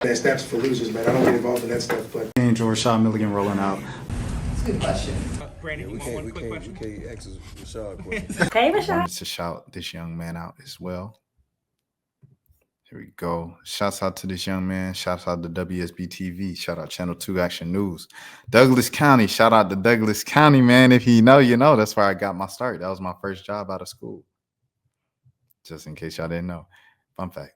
Snaps for losers, man. I don't get involved in that stuff, but Angel Rashad Milligan rolling out. That's a good question. Brandon, We you want one can't, we quick can't, we question? can't ask Rashad questions. Hey, I Rashad. wanted to shout this young man out as well. Here we go. Shouts out to this young man. Shouts out to WSB TV. Shout out Channel 2 Action News. Douglas County. Shout out to Douglas County, man. If you know, you know. That's where I got my start. That was my first job out of school. Just in case y'all didn't know. Fun fact.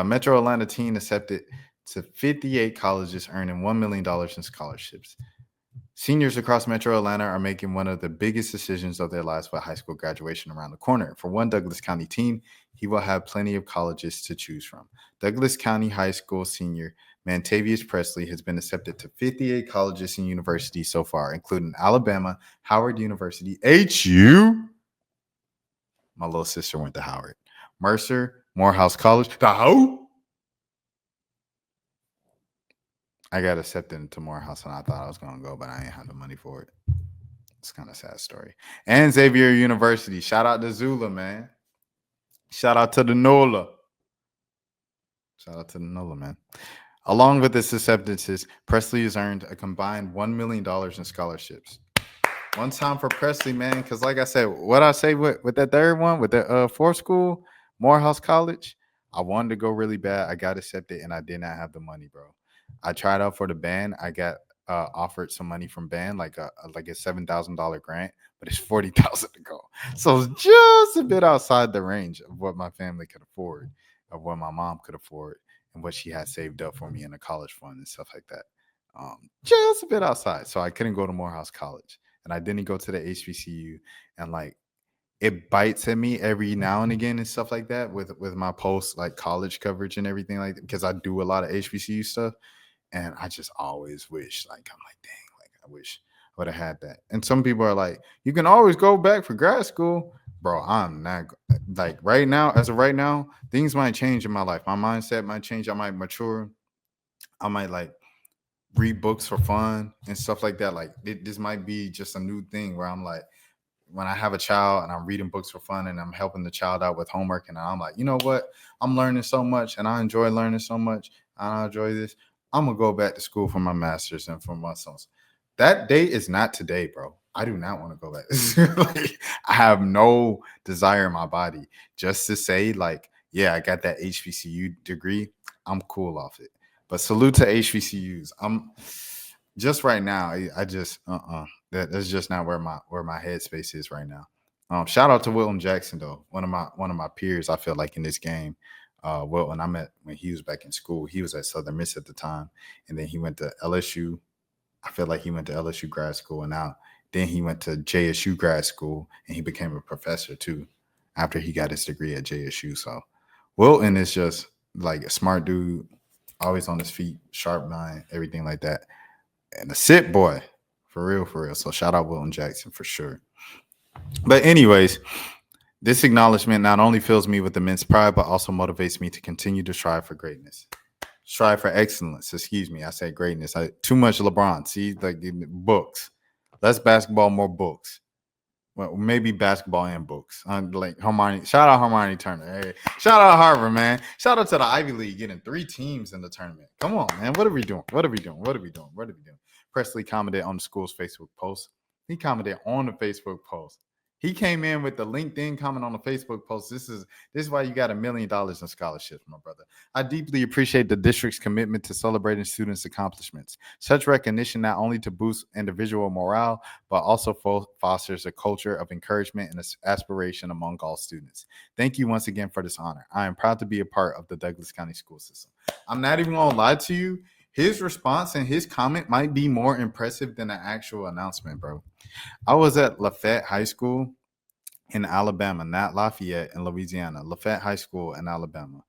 Metro Atlanta teen accepted to 58 colleges, earning $1 million in scholarships. Seniors across Metro Atlanta are making one of the biggest decisions of their lives with high school graduation around the corner. For one Douglas County teen, he will have plenty of colleges to choose from. Douglas County High School senior Mantavious Presley has been accepted to 58 colleges and universities so far, including Alabama, Howard University, HU. My little sister went to Howard. Mercer, Morehouse College. I got accepted into Morehouse and I thought I was going to go, but I ain't had the money for it. It's kind of a sad story. And Xavier University. Shout out to Zula, man. Shout out to the NOLA. Shout out to the NOLA, man. Along with its acceptances, Presley has earned a combined $1 million in scholarships. One time for Presley, man, because like I said, what I say with that third one, with the fourth school, Morehouse College, I wanted to go really bad. I got accepted, and I did not have the money, bro. I tried out for the band. I got offered some money from band, like a $7,000 grant, but it's $40,000 to go. So it's just a bit outside the range of what my family could afford, of what my mom could afford, and what she had saved up for me in a college fund and stuff like that. Just a bit outside. So I couldn't go to Morehouse College, and I didn't go to the HBCU, and like it bites at me every now and again and stuff like that with my post like college coverage and everything like that, because I do a lot of HBCU stuff. And I just always wish, like, I'm like, dang, like, I wish I would have had that. And some people are like, you can always go back for grad school. Bro, I'm not, like, right now, as of right now, things might change in my life. My mindset might change. I might mature. I might, like, read books for fun and stuff like that. Like, this might be just a new thing where I'm like, when I have a child and I'm reading books for fun and I'm helping the child out with homework, and I'm like, you know what? I'm learning so much and I enjoy learning so much. I enjoy this. I'm gonna go back to school for my master's and for my sons. That date is not today, bro. I do not want to go back. Like, I have no desire in my body just to say, like, yeah, I got that HBCU degree. I'm cool off it. But salute to HBCUs. I'm just right now. I just that's just not where my headspace is right now. Shout out to Wilton Jackson though, one of my peers. I feel like in this game. Wilton, I met when he was back in school. He was at Southern Miss at the time, and then he went to LSU. I feel like he went to LSU grad school, and now then he went to JSU grad school, and he became a professor too after he got his degree at JSU. So Wilton is just like a smart dude, always on his feet, sharp mind, everything like that, and a sit boy, for real, for real. So shout out Wilton Jackson for sure. But anyways, this acknowledgement not only fills me with immense pride, but also motivates me to continue to strive for greatness. Strive for excellence. Excuse me. I say greatness. Too much LeBron. See, like books. Less basketball, more books. Well, maybe basketball and books. Like Hermione. Shout out Hermione Turner. Hey, shout out Harvard, man. Shout out to the Ivy League getting 3 teams in the tournament. Come on, man. What are we doing? What are we doing? What are we doing? What are we doing? Presley commented on the school's Facebook post. He commented on the Facebook post. He came in with the LinkedIn comment on the Facebook post. This is why you got $1 million in scholarships, my brother. I deeply appreciate the district's commitment to celebrating students' accomplishments. Such recognition not only to boost individual morale, but also fosters a culture of encouragement and aspiration among all students. Thank you once again for this honor. I am proud to be a part of the Douglas County school system. I'm not even going to lie to you. His response and his comment might be more impressive than the actual announcement, bro. I was at Lafayette High School in Alabama, not Lafayette in Louisiana. Lafayette High School in Alabama.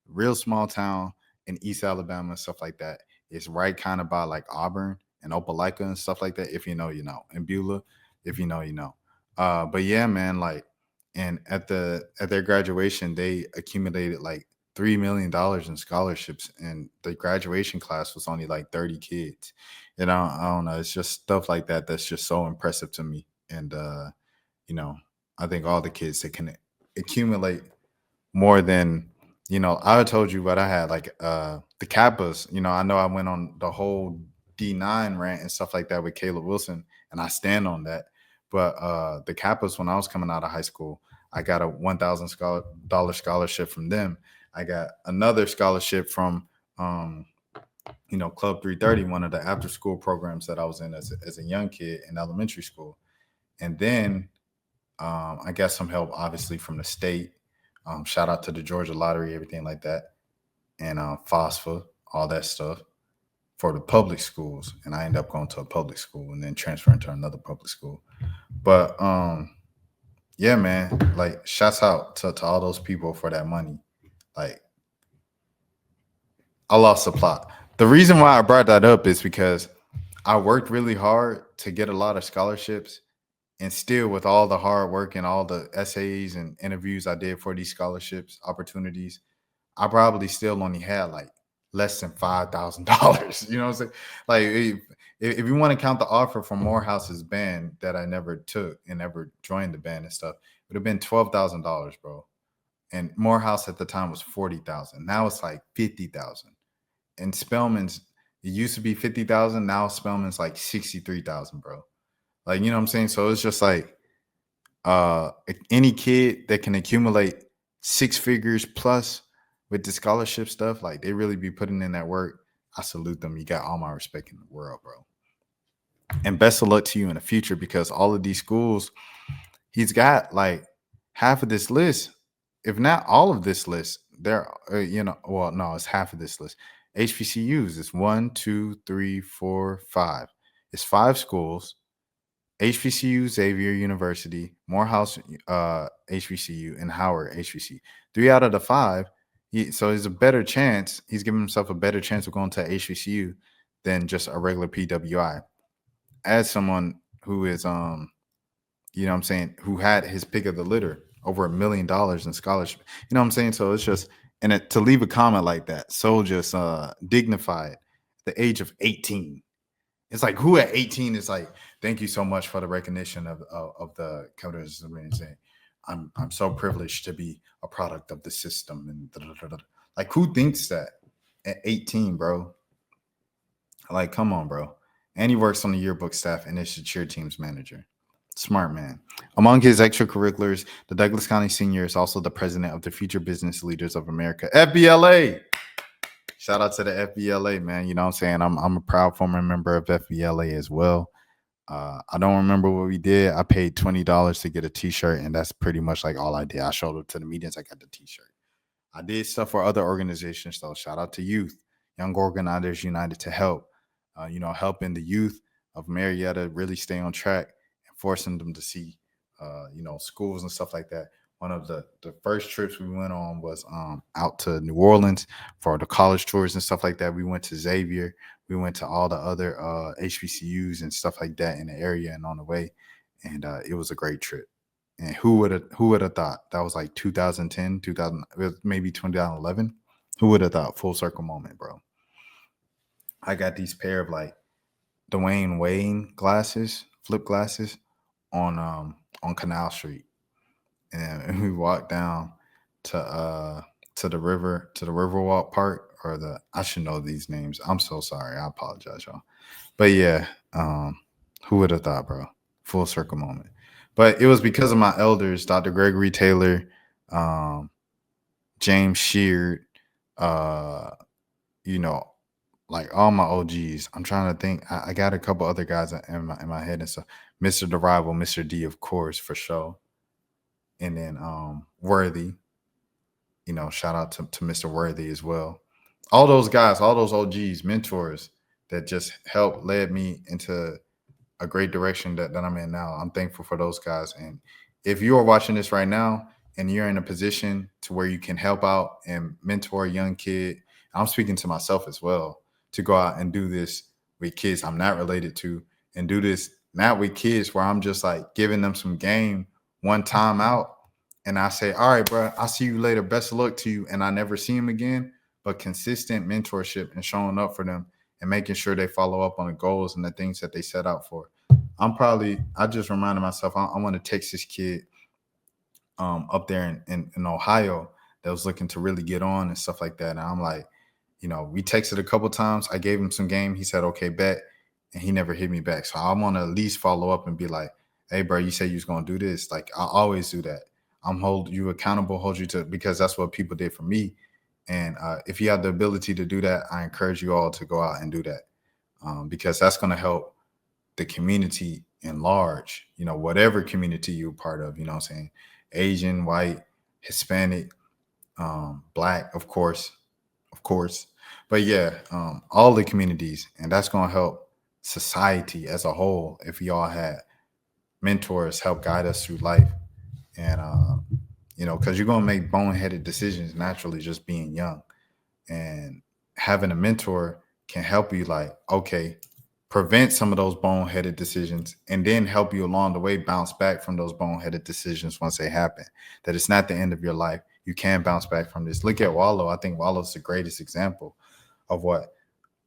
Real small town in East Alabama, stuff like that. It's right kind of by like Auburn and Opelika and stuff like that. If you know, you know. And Beulah, if you know, you know. But yeah, man, like, and at their graduation, they accumulated like $3 million in scholarships, and the graduation class was only like 30 kids. And I don't know, it's just stuff like that that's just so impressive to me. And you know, I think all the kids that can accumulate more than I told you what I had, like the Kappas. I know I went on the whole D9 rant and stuff like that with Caleb Wilson, and I stand on that. But the Kappas, when I was coming out of high school, I got a $1,000 scholarship from them. I got another scholarship from Club 330, one of the after school programs that I was in as a young kid in elementary school. And then I got some help, obviously, from the state. Shout out to the Georgia Lottery, everything like that, and FOSFA, all that stuff for the public schools. And I ended up going to a public school and then transferring to another public school. But yeah, man, like shouts out to all those people for that money. Like I lost the plot. The reason why I brought that up is because I worked really hard to get a lot of scholarships, and still with all the hard work and all the essays and interviews I did for these scholarships opportunities, I probably still only had like less than $5,000. You know what I'm saying? Like if you want to count the offer from Morehouse's band that I never took and never joined the band and stuff, it would have been $12,000, bro. And Morehouse at the time was 40,000. Now it's like 50,000. And Spelman's, it used to be 50,000. Now Spelman's like 63,000, bro. Like, you know what I'm saying? So it's just like any kid that can accumulate six figures plus with the scholarship stuff, like they really be putting in that work. I salute them. You got all my respect in the world, bro. And best of luck to you in the future, because all of these schools, he's got like half of this list, if not all of this list. There, well, no, it's half of this list. HBCUs is 1, 2, 3, 4, 5. It's 5 schools. HBCU, Xavier University, Morehouse HBCU, and Howard HBCU. 3 out of the 5. So there's a better chance. He's giving himself a better chance of going to HBCU than just a regular PWI. As someone who is, you know what I'm saying, who had his pick of the litter, over $1 million in scholarship. You know what I'm saying? So it's just, to leave a comment like that, so just dignified, the age of 18. It's like, who at 18 is like, thank you so much for the recognition of the counties. I'm so privileged to be a product of the system, and like, who thinks that at 18, bro? Like, come on, bro. And he works on the yearbook staff and is the cheer team's manager. Smart man. Among his extracurriculars, the Douglas County Senior is also the president of the Future Business Leaders of America, FBLA. Shout out to the FBLA, man. You know what I'm saying? I'm a proud former member of FBLA as well. I don't remember what we did. I paid $20 to get a t-shirt, and that's pretty much like all I did. I showed up to the meetings. I got the t-shirt. I did stuff for other organizations, though. Shout out to youth, Young Organizers United to help, helping the youth of Marietta really stay on track and forcing them to see, schools and stuff like that. One of the first trips we went on was out to New Orleans for the college tours and stuff like that. We went to Xavier. We went to all the other HBCUs and stuff like that in the area and on the way. And it was a great trip. And who would have thought that was like 2010, 2000, maybe 2011? Who would have thought? Full circle moment, bro. I got these pair of like Dwayne Wayne glasses, flip glasses on Canal Street. And we walked down to the Riverwalk Park, or I should know these names. I'm so sorry. I apologize, y'all. But yeah, who would have thought, bro? Full circle moment. But it was because of my elders, Dr. Gregory Taylor, James Sheard, like all my OGs. I'm trying to think. I got a couple other guys in my head and stuff. Mr. The Rival, Mr. D, of course, for sure. And then Worthy, shout out to Mr. Worthy as well. All those guys, all those OGs, mentors that just helped led me into a great direction that I'm in now. I'm thankful for those guys. And if you are watching this right now and you're in a position to where you can help out and mentor a young kid, I'm speaking to myself as well, to go out and do this with kids I'm not related to, and do this not with kids where I'm just like giving them some game one time out. And I say, all right, bro, I'll see you later. Best of luck to you. And I never see them again. But consistent mentorship and showing up for them and making sure they follow up on the goals and the things that they set out for. I just reminded myself, I want to text this kid up there in Ohio that was looking to really get on and stuff like that. And I'm like, we texted a couple times. I gave him some game. He said, okay, bet. And he never hit me back. So I want to at least follow up and be like, hey, bro, you said you was going to do this. Like, I always do that. I'm hold you accountable, hold you to, because that's what people did for me. And if you have the ability to do that, I encourage you all to go out and do that, because that's going to help the community in large, whatever community you're part of, what I'm saying? Asian, white, Hispanic, Black, of course. But yeah, all the communities. And that's going to help society as a whole if we all had mentors help guide us through life. And, because you're going to make boneheaded decisions naturally just being young. And having a mentor can help you, like, okay, prevent some of those boneheaded decisions and then help you along the way bounce back from those boneheaded decisions once they happen. That it's not the end of your life. You can bounce back from this. Look at Wallow. I think Wallow's the greatest example of what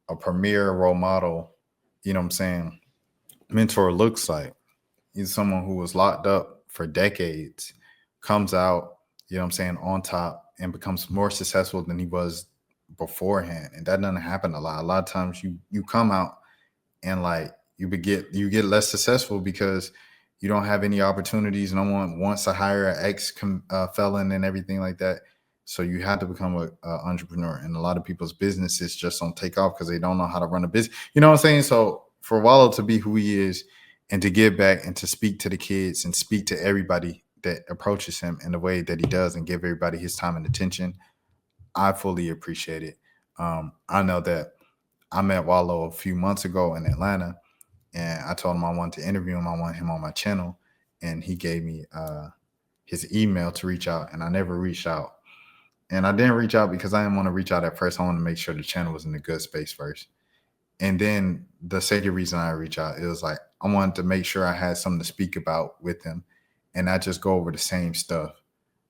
a premier role model, mentor looks like. He's someone who was locked up for decades, comes out, on top, and becomes more successful than he was beforehand. And that doesn't happen a lot. A lot of times you come out and like you get less successful because you don't have any opportunities. No one wants to hire an felon and everything like that. So you have to become an entrepreneur. And a lot of people's businesses just don't take off because they don't know how to run a business. You know what I'm saying? So for Wallow to be who he is and to give back and to speak to the kids and speak to everybody that approaches him in the way that he does and give everybody his time and attention, I fully appreciate it. I know that I met Wallow a few months ago in Atlanta, and I told him I wanted to interview him. I want him on my channel, and he gave me his email to reach out, and I never reached out. And I didn't reach out because I didn't want to reach out at first. I wanted to make sure the channel was in a good space first. And then the second reason I reached out, it was like I wanted to make sure I had something to speak about with him and not just go over the same stuff.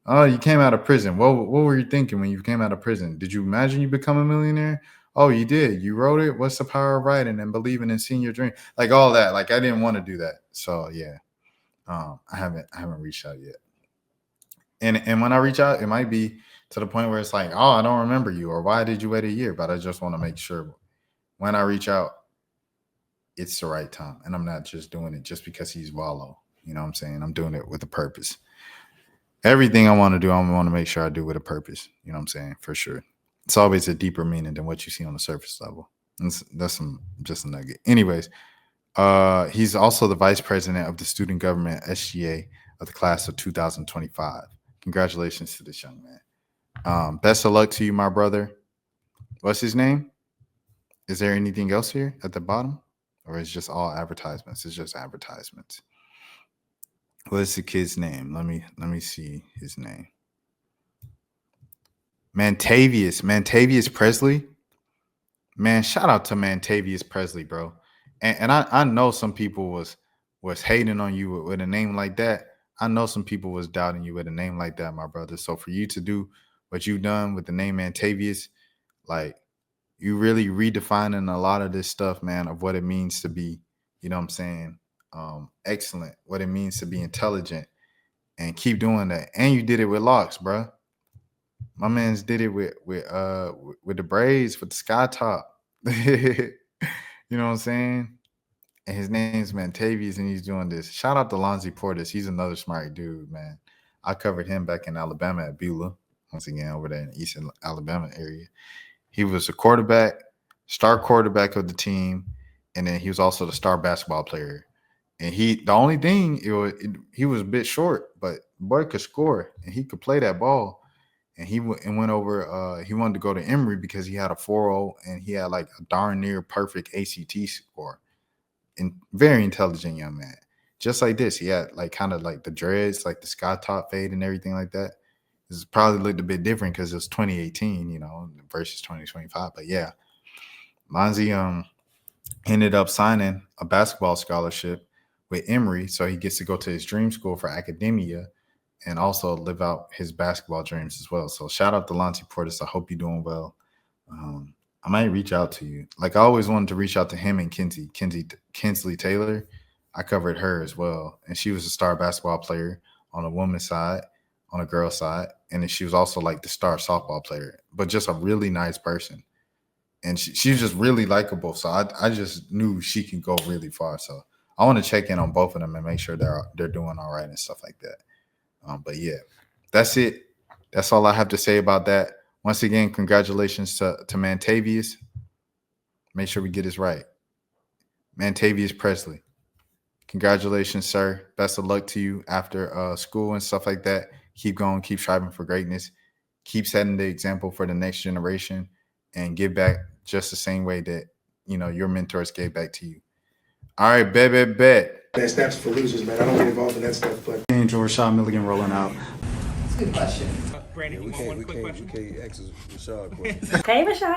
Oh, you came out of prison. What were you thinking when you came out of prison? Did you imagine you become a millionaire? Oh, you did. You wrote it. What's the power of writing and believing in seeing your dream? Like all that. Like I didn't want to do that. So yeah, I haven't reached out yet. And when I reach out, it might be to the point where it's like, oh, I don't remember you, or why did you wait a year? But I just want to make sure when I reach out, it's the right time, and I'm not just doing it just because he's Wallow. You know what I'm saying? I'm doing it with a purpose. Everything I want to do, I want to make sure I do with a purpose. You know what I'm saying? For sure. It's always a deeper meaning than what you see on the surface level. That's just a nugget. Anyways, he's also the vice president of the student government SGA of the class of 2025. Congratulations to this young man. Best of luck to you, my brother. What's his name? Is there anything else here at the bottom? Or is just all advertisements? It's just advertisements. What is the kid's name? Let me see his name. Mantavious Presley. Man, shout out to Mantavious Presley, bro. And I know some people was hating on you with a name like that. I know some people was doubting you with a name like that, my brother. So for you to do what you've done with the name Mantavious, like you really redefining a lot of this stuff, man, of what it means to be, you know what I'm saying, excellent, what it means to be intelligent, and keep doing that. And you did it with locks, bro. My man's did it with the braids, with the sky top. You know what I'm saying? And his name's Mantavious, and he's doing this. Shout out to Lonzie Portis. He's another smart dude, man. I covered him back in Alabama at Beulah, once again, over there in the Eastern Alabama area. He was a star quarterback of the team, and then he was also the star basketball player. And the only thing, he was a bit short, but boy could score, and he could play that ball. And he went over. He wanted to go to Emory because he had a 4.0 and he had like a darn near perfect ACT score. And very intelligent young man. Just like this, he had like kind of like the dreads, like the sky top fade and everything like that. This probably looked a bit different because it was 2018, versus 2025. But yeah, Lonzie ended up signing a basketball scholarship with Emory, so he gets to go to his dream school for academia and also live out his basketball dreams as well. So shout out to Lonzie Portis. I hope you're doing well. I might reach out to you. Like I always wanted to reach out to him and Kinsley Taylor. I covered her as well, and she was a star basketball player on the women's side on a girl's side. And then she was also like the star softball player, but just a really nice person. And she was just really likable. So I just knew she could go really far. So I want to check in on both of them and make sure they're doing all right and stuff like that. But yeah, that's it. That's all I have to say about that. Once again, congratulations to Mantavious. Make sure we get this right. Mantavious Presley. Congratulations, sir. Best of luck to you after school and stuff like that. Keep going. Keep striving for greatness. Keep setting the example for the next generation and give back just the same way that, you know, your mentors gave back to you. All right, bet. That's for losers, man. I don't get involved in that stuff, but. Angel Rashad Milligan rolling out. That's a good question. Brandon, you want one quick question? We can't ask Rashad a question. Hey, Rashad.